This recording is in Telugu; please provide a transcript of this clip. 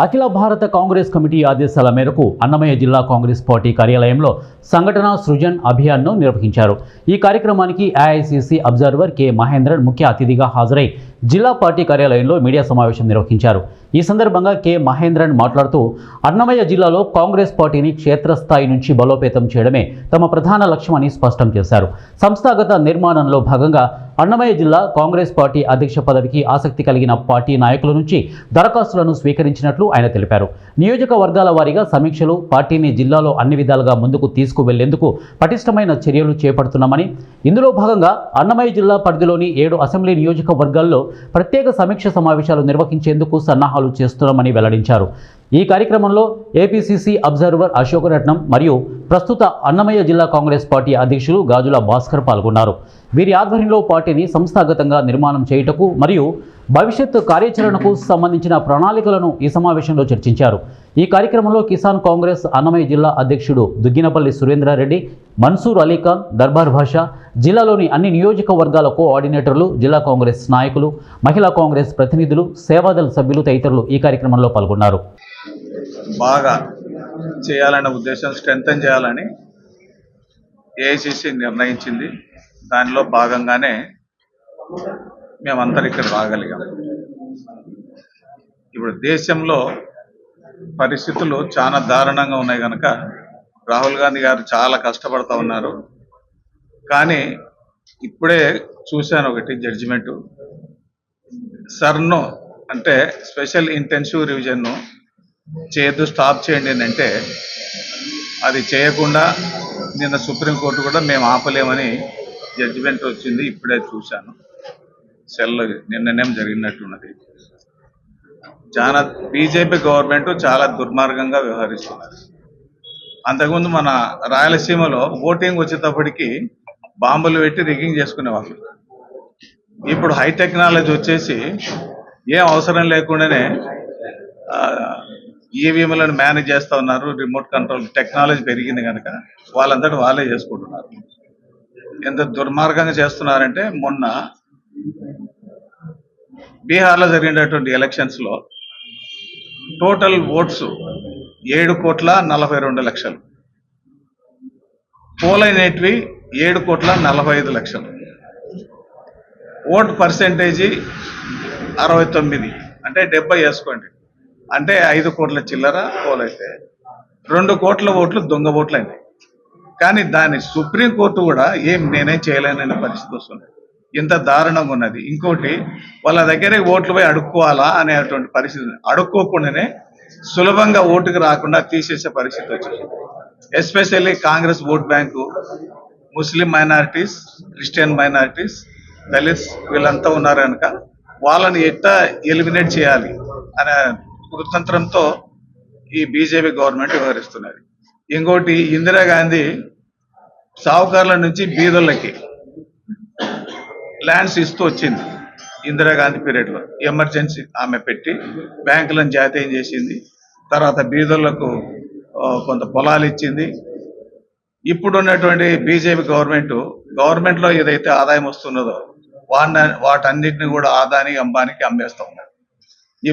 అఖిల భారత కాంగ్రెస్ కమిటీ ఆదేశాల మేరకు అన్నమయ్య జిల్లా కాంగ్రెస్ పార్టీ కార్యాలయంలో సంఘటన సృజన్ అభియాన్ను నిర్వహించారు. ఈ కార్యక్రమానికి ఏఐసిసి అబ్జర్వర్ కె మహేంద్రన్ ముఖ్య అతిథిగా హాజరై జిల్లా పార్టీ కార్యాలయంలో మీడియా సమావేశం నిర్వహించారు. ఈ సందర్భంగా కె మహేంద్రన్ మాట్లాడుతూ అన్నమయ్య జిల్లాలో కాంగ్రెస్ పార్టీని క్షేత్రస్థాయి నుంచి బలోపేతం చేయడమే తమ ప్రధాన లక్ష్యమని స్పష్టం చేశారు. సంస్థాగత నిర్మాణంలో భాగంగా అన్నమయ్య జిల్లా కాంగ్రెస్ పార్టీ అధ్యక్ష పదవికి ఆసక్తి కలిగిన పార్టీ నాయకుల నుంచి దరఖాస్తులను స్వీకరించినట్లు ఆయన తెలిపారు. నియోజకవర్గాల వారీగా సమీక్షలు, పార్టీని జిల్లాలో అన్ని విధాలుగా ముందుకు తీసుకువెళ్లేందుకు పటిష్టమైన చర్యలు చేపడుతున్నామని, ఇందులో భాగంగా అన్నమయ్య జిల్లా పరిధిలోని 7 అసెంబ్లీ నియోజకవర్గాల్లో ప్రత్యేక సమీక్ష సమావేశాలు నిర్వహించేందుకు సన్నాహాలు చేస్తున్నామని వెల్లడించారు. ఈ కార్యక్రమంలో ఏపీసీసీ అబ్జర్వర్ అశోకరత్నం మరియు ప్రస్తుత అన్నమయ్య జిల్లా కాంగ్రెస్ పార్టీ అధ్యక్షులు గాజుల భాస్కర్ పాల్గొన్నారు. వీరి ఆధ్వర్యంలో పార్టీని సంస్థాగతంగా నిర్మాణం చేయుటకు మరియు భవిష్యత్తు కార్యాచరణకు సంబంధించిన ప్రణాళికలను ఈ సమావేశంలో చర్చించారు. ఈ కార్యక్రమంలో కిసాన్ కాంగ్రెస్ అన్నమయ్య జిల్లా అధ్యక్షుడు దుగ్గినపల్లి సురేంద్రారెడ్డి, మన్సూర్ అలీఖాన్, దర్బార్ భాషా, జిల్లాలోని అన్ని నియోజకవర్గాల కోఆర్డినేటర్లు, జిల్లా కాంగ్రెస్ నాయకులు, మహిళా కాంగ్రెస్ ప్రతినిధులు, సేవాదళ సభ్యులు తదితరులు ఈ కార్యక్రమంలో పాల్గొన్నారు. బాగా చేయాలనే ఉద్దేశం, స్ట్రెంథన్ చేయాలని ఏఐసిసి నిర్ణయించింది. దానిలో భాగంగానే మేమందరం ఇక్కడ రాగలిగాం. ఇప్పుడు దేశంలో పరిస్థితులు చాలా దారుణంగా ఉన్నాయి కనుక రాహుల్ గాంధీ గారు చాలా కష్టపడుతూ ఉన్నారు. కానీ ఇప్పుడే చూశాను ఒకటి జడ్జిమెంటు, సర్ను అంటే స్పెషల్ ఇంటెన్సివ్ రివిజన్ను చేయొద్దు, స్టాప్ చేయండి అంటే అది చేయకుండా నిన్న సుప్రీంకోర్టు కూడా మేము ఆపలేమని జడ్జిమెంట్ వచ్చింది. ఇప్పుడే చూశాను, సెల్లో నిన్ననేం జరిగినట్టున్నది. చాలా బీజేపీ గవర్నమెంట్ చాలా దుర్మార్గంగా వ్యవహరిస్తున్నారు. అంతకుముందు మన రాయలసీమలో ఓటింగ్ వచ్చేటప్పటికి బాంబులు పెట్టి రిగ్గింగ్ చేసుకునేవాళ్ళు. ఇప్పుడు హై టెక్నాలజీ వచ్చేసి ఏం అవసరం లేకుండానే ఈవీఎంలను మేనేజ్ చేస్తూ ఉన్నారు. రిమోట్ కంట్రోల్ టెక్నాలజీ పెరిగింది కనుక వాళ్ళంతటా వాళ్ళే చేసుకుంటున్నారు. ఎంత దుర్మార్గంగా చేస్తున్నారంటే, మొన్న బీహార్లో జరిగినటువంటి ఎలక్షన్స్లో టోటల్ ఓట్స్ 7,42,00,000, పోలైనటివి 7,45,00,000, ఓట్ పర్సెంటేజీ 69, అంటే 70 వేసుకోండి, అంటే 5 కోట్ల చిల్లర పోలైతే 2 కోట్ల ఓట్లు దొంగ ఓట్లు అయినాయి. కానీ దాని సుప్రీంకోర్టు కూడా నేనేం చేయలేననే పరిస్థితి వస్తుంది. ఇంత దారుణంగా ఉన్నది. ఇంకోటి, వాళ్ళ దగ్గరే ఓట్లు పోయి అడుక్కోవాలా అనేటువంటి పరిస్థితి, అడుక్కోకుండానే సులభంగా ఓటుకు రాకుండా తీసేసే పరిస్థితి వచ్చింది. ఎస్పెషల్లీ కాంగ్రెస్ ఓట్ బ్యాంకు ముస్లిం మైనారిటీస్, క్రిస్టియన్ మైనారిటీస్, దళిత్స్ వీళ్ళంతా ఉన్నారు కనుక వాళ్ళని ఎట్లా ఎలిమినేట్ చేయాలి అనే కుతంత్రంతో ఈ బీజేపీ గవర్నమెంట్ వ్యవహరిస్తున్నది. ఇంకోటి, ఇందిరాగాంధీ సావుకారుల నుంచి బీదోళ్ళకి ల్యాండ్స్ ఇస్తూ వచ్చింది. ఇందిరాగాంధీ పీరియడ్లో ఎమర్జెన్సీ ఆమె పెట్టి బ్యాంకులను జాతీయం చేసింది. తర్వాత బీదోళ్లకు కొంత పొలాలు ఇచ్చింది. ఇప్పుడున్నటువంటి బీజేపీ గవర్నమెంట్లో ఏదైతే ఆదాయం వస్తున్నదో వాటన్నిటిని కూడా ఆదానికి, అంబానికి అమ్మేస్తూ ఉన్నారు.